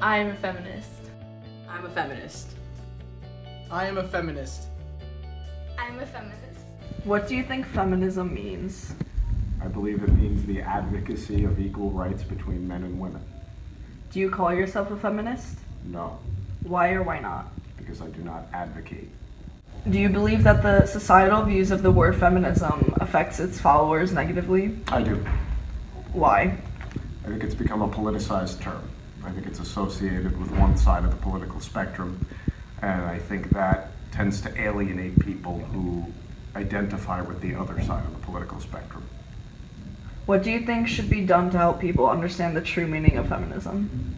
I am a feminist. I'm a feminist. I am a feminist. I'm a feminist. What do you think feminism means? I believe it means the advocacy of equal rights between men and women. Do you call yourself a feminist? No, Why or why not? because I do not advocate. Do you believe that the societal views of the word feminism affects its followers negatively? I do. Why? I think it's become a politicized term. I think it's associated with one side of the political spectrum, and I think that tends to alienate people who identify with the other side of the political spectrum. What do you think should be done to help people understand the true meaning of feminism?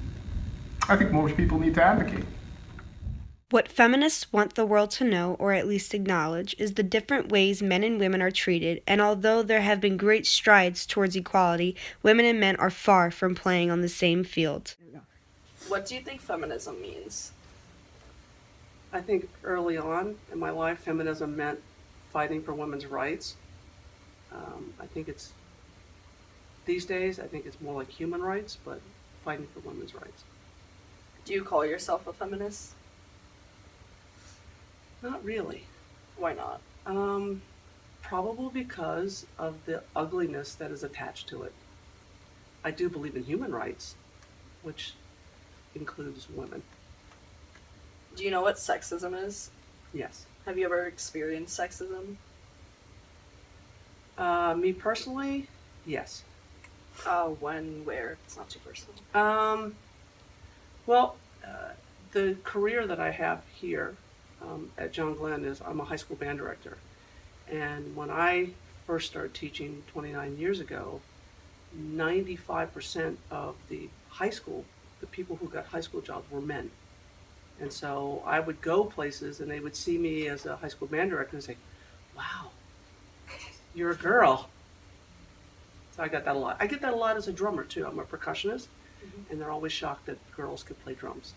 I think most people need to advocate. What feminists want the world to know, or at least acknowledge, is the different ways men and women are treated, and although there have been great strides towards equality, women and men are far from playing on the same field. What do you think feminism means? I think early on in my life, feminism meant fighting for women's rights. I think these days, I think it's more like human rights, but fighting for women's rights. Do you call yourself a feminist? Not really. Why not? Probably because of the ugliness that is attached to it. I do believe in human rights, which includes women. Do you know what sexism is? Yes. Have you ever experienced sexism? Me personally, yes. When, where? It's not too personal. Well, the career that I have here at John Glenn is I'm a high school band director. And when I first started teaching 29 years ago, 95% of the people who got high school jobs were men. And so I would go places and they would see me as a high school band director and say, wow, you're a girl. So I got that a lot. I get that a lot as a drummer too. I'm a percussionist, and they're always shocked that girls could play drums.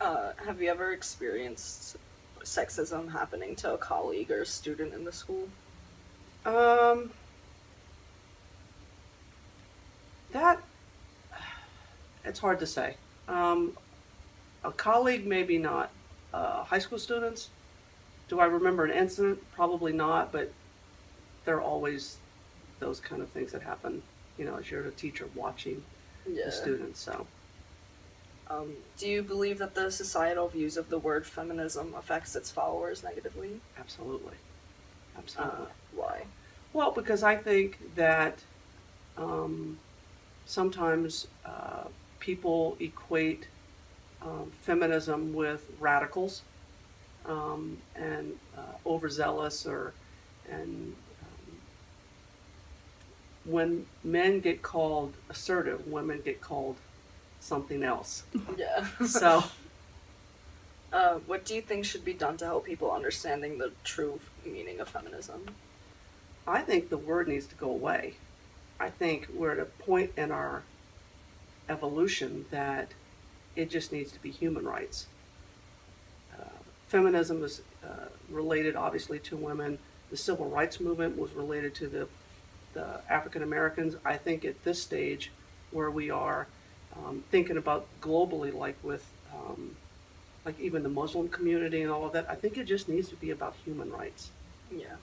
Have you ever experienced sexism happening to a colleague or a student in the school? It's hard to say. A colleague, maybe not. High school students, do I remember an incident? Probably not, but there are always those kind of things that happen, as you're a teacher watching the students, so. Do you believe that the societal views of the word feminism affects its followers negatively? Absolutely. Absolutely. Why? Well, because I think that sometimes people equate feminism with radicals and overzealous, when men get called assertive, women get called something else. Yeah. So, what do you think should be done to help people understanding the true meaning of feminism? I think the word needs to go away. I think we're at a point in our evolution that it just needs to be human rights. Feminism is related, obviously, to women. The civil rights movement was related to the African Americans. I think at this stage where we are thinking about globally, like with like even the Muslim community and all of that, I think it just needs to be about human rights. Yeah.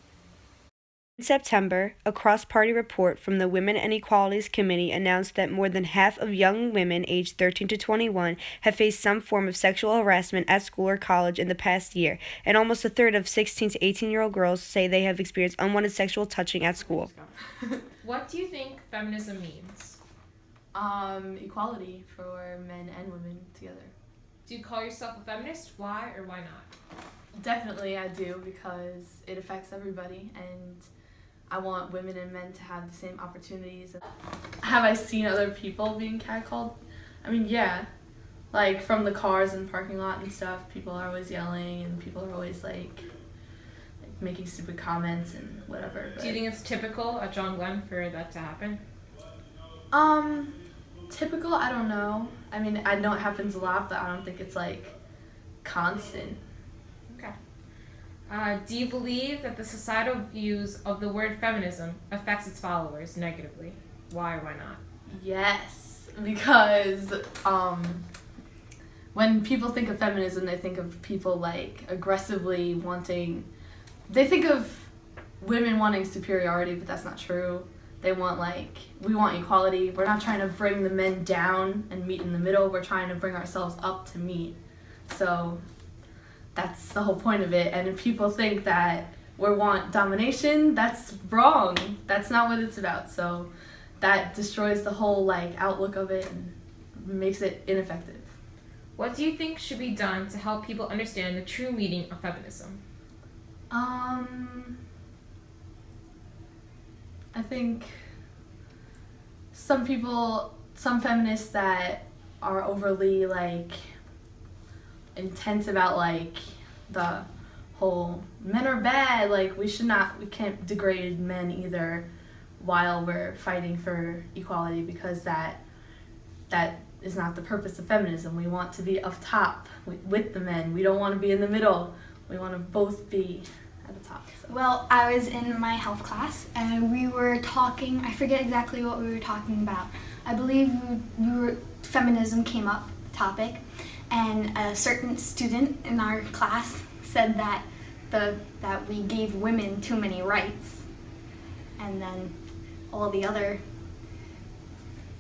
In September, a cross-party report from the Women and Equalities Committee announced that more than half of young women aged 13 to 21 have faced some form of sexual harassment at school or college in the past year, and almost a third of 16 to 18-year-old girls say they have experienced unwanted sexual touching at school. What do you think feminism means? Equality for men and women together. Do you call yourself a feminist? Why or why not? Definitely I do, because it affects everybody, and I want women and men to have the same opportunities. Have I seen other people being catcalled? I mean, yeah. Like, from the cars and parking lot and stuff, people are always yelling, and people are always, like making stupid comments and whatever. Do you think it's typical at John Glenn for that to happen? Typical, I don't know. I mean, I know it happens a lot, but I don't think it's, like, constant. Okay. Do you believe that the societal views of the word feminism affects its followers negatively? Why or why not? Yes. because when people think of feminism, they think of people like aggressively wanting. They think of women wanting superiority, but that's not true. They want we want equality. We're not trying to bring the men down and meet in the middle. We're trying to bring ourselves up to meet. So that's the whole point of it. And if people think that we want domination, that's wrong. That's not what it's about. So that destroys the whole outlook of it and makes it ineffective. What do you think should be done to help people understand the true meaning of feminism? I think some feminists that are overly intense about the whole men are bad, we can't degrade men either while we're fighting for equality, because that is not the purpose of feminism. We want to be up top with the men. We don't want to be in the middle. We want to both be at the top. So. Well, I was in my health class and we were talking, I forget exactly what we were talking about. I believe feminism came up, topic, and a certain student in our class said that we gave women too many rights. And then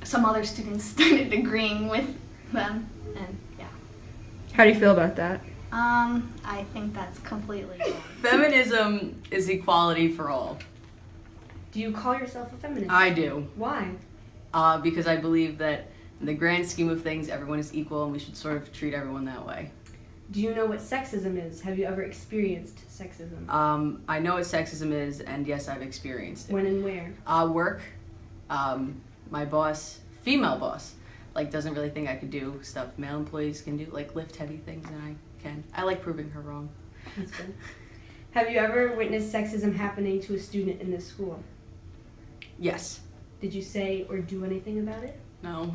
some other students started agreeing with them, and yeah. How do you feel about that? I think that's completely wrong. Feminism is equality for all. Do you call yourself a feminist? I do. Why? Because I believe that in the grand scheme of things, everyone is equal and we should sort of treat everyone that way. Do you know what sexism is? Have you ever experienced sexism? I know what sexism is, and yes, I've experienced it. When and where? Work. My boss, female boss, doesn't really think I could do stuff male employees can do, lift heavy things, and I can. I like proving her wrong. That's good. Have you ever witnessed sexism happening to a student in this school? Yes. Did you say or do anything about it? No.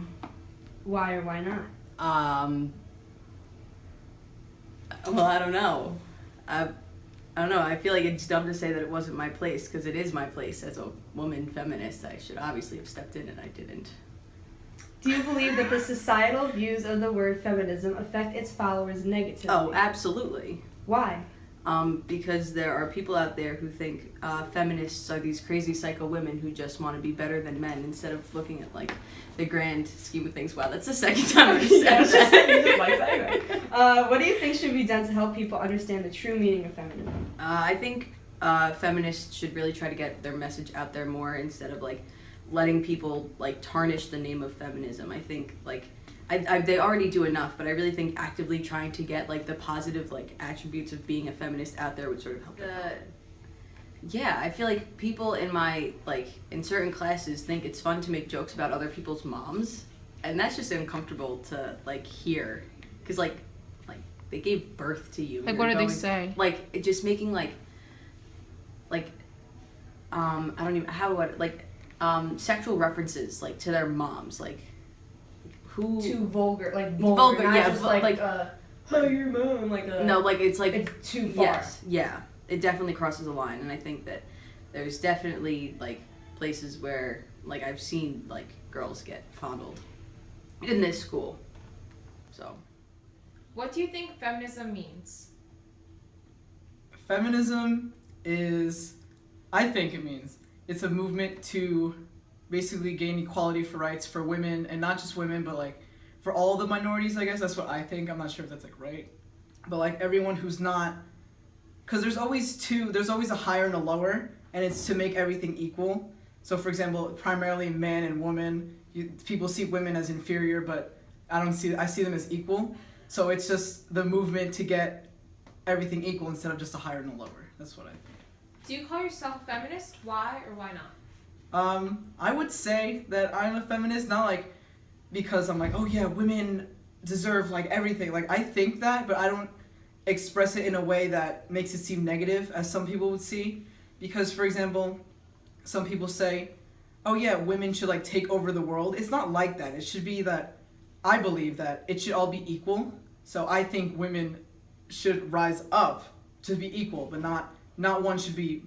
Why or why not? Well, I don't know. I don't know. I feel like it's dumb to say that it wasn't my place, because it is my place as a woman feminist. I should obviously have stepped in, and I didn't. Do you believe that the societal views of the word feminism affect its followers negatively? Oh, absolutely. Why? Because there are people out there who think feminists are these crazy psycho women who just want to be better than men, instead of looking at the grand scheme of things. Wow, that's the second time I've said that. What do you think should be done to help people understand the true meaning of feminism? I think feminists should really try to get their message out there more, instead of letting people tarnish the name of feminism. I think they already do enough, but I really think actively trying to get the positive attributes of being a feminist out there would sort of help. Yeah, I feel like people in my in certain classes think it's fun to make jokes about other people's moms, and that's just uncomfortable to hear, because they gave birth to you. What did they say? Just making I don't even sexual references to their moms, who Too vulgar, vulgar, not yeah, just oh, your mom, no, it's it's too far. Yes, yeah, it definitely crosses a line, and I think that there's definitely places where I've seen girls get fondled in this school. So, What do you think feminism means? Feminism I think it means it's a movement to basically gain equality for rights for women, and not just women, but for all the minorities, I guess. That's what I think. I'm not sure if that's right. But everyone who's not, because there's always a higher and a lower, and it's to make everything equal. So for example, primarily man and woman, people see women as inferior, but I see them as equal. So it's just the movement to get everything equal instead of just a higher and a lower. That's what I think. Do you call yourself a feminist? Why or why not? I would say that I'm a feminist, not because I'm oh yeah, women deserve everything. I think that, but I don't express it in a way that makes it seem negative, as some people would see. Because, for example, some people say, oh yeah, women should take over the world. It's not like that. It should be that I believe that it should all be equal. So I think women should rise up to be equal, but not one should be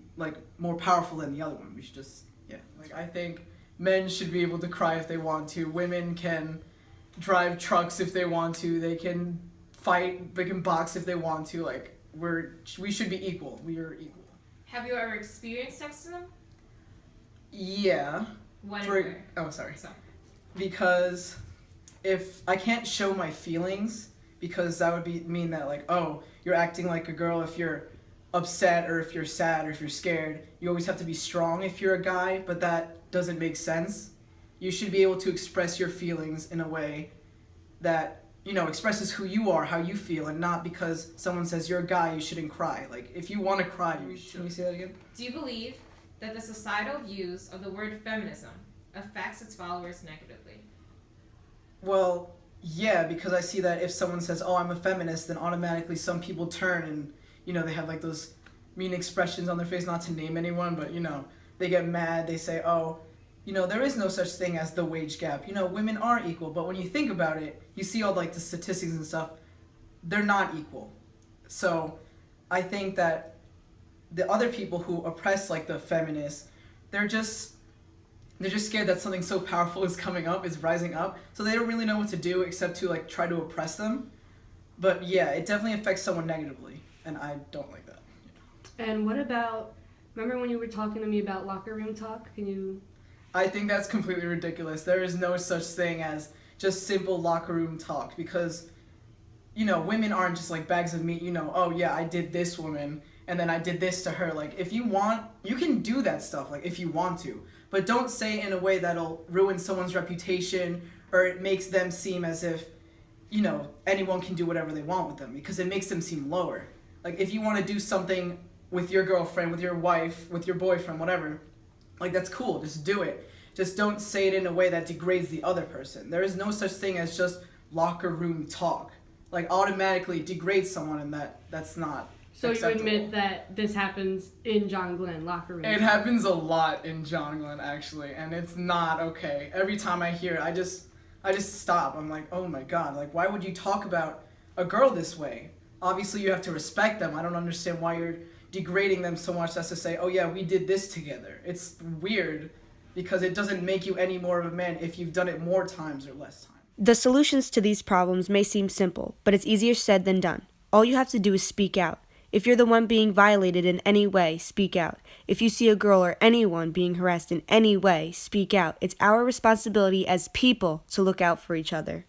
more powerful than the other one. We should just, yeah, I think men should be able to cry if they want to. Women can drive trucks if they want to. They can fight, they can box if they want to. Like, we should be equal. We are equal. Have you ever experienced sexism? Yeah. When and where? Oh, sorry. So. Because if I can't show my feelings, because that would mean that, like, oh, you're acting like a girl if you're upset or if you're sad or if you're scared. You always have to be strong if you're a guy, but that doesn't make sense. You should be able to express your feelings in a way that, you know, expresses who you are, how you feel, and not because someone says you're a guy, you shouldn't cry. Like, if you want to cry, you should. Can you say that again? Do you believe that the societal views of the word feminism affects its followers negatively? Well, yeah, because I see that if someone says, oh, I'm a feminist, then automatically some people turn and, you know, they have like those mean expressions on their face, not to name anyone, but, you know, they get mad, they say, oh, you know, there is no such thing as the wage gap. You know, women are equal, but when you think about it, you see all like the statistics and stuff, they're not equal. So I think that the other people who oppress like the feminists, they're just scared that something so powerful is coming up, is rising up, so they don't really know what to do except to like try to oppress them. But yeah, it definitely affects someone negatively, and I don't like that. And what about, remember when you were talking to me about locker room talk? Can you... I think that's completely ridiculous. There is no such thing as just simple locker room talk, because, you know, women aren't just like bags of meat, you know, oh yeah, I did this woman, and then I did this to her. Like, if you want, you can do that stuff, like, if you want to. But don't say it in a way that'll ruin someone's reputation, or it makes them seem as if, you know, anyone can do whatever they want with them, because it makes them seem lower. Like, if you want to do something with your girlfriend, with your wife, with your boyfriend, whatever, like, that's cool, just do it. Just don't say it in a way that degrades the other person. There is no such thing as just locker room talk. Like, automatically degrades someone, and that's not So acceptable. you admit that this happens in John Glenn locker room? It happens a lot in John Glenn, actually, and it's not okay. Every time I hear it, I just stop. I'm like, oh my god, like, why would you talk about a girl this way? Obviously, you have to respect them. I don't understand why you're degrading them so much as to say, oh yeah, we did this together. It's weird, because it doesn't make you any more of a man if you've done it more times or less times. The solutions to these problems may seem simple, but it's easier said than done. All you have to do is speak out. If you're the one being violated in any way, speak out. If you see a girl or anyone being harassed in any way, speak out. It's our responsibility as people to look out for each other.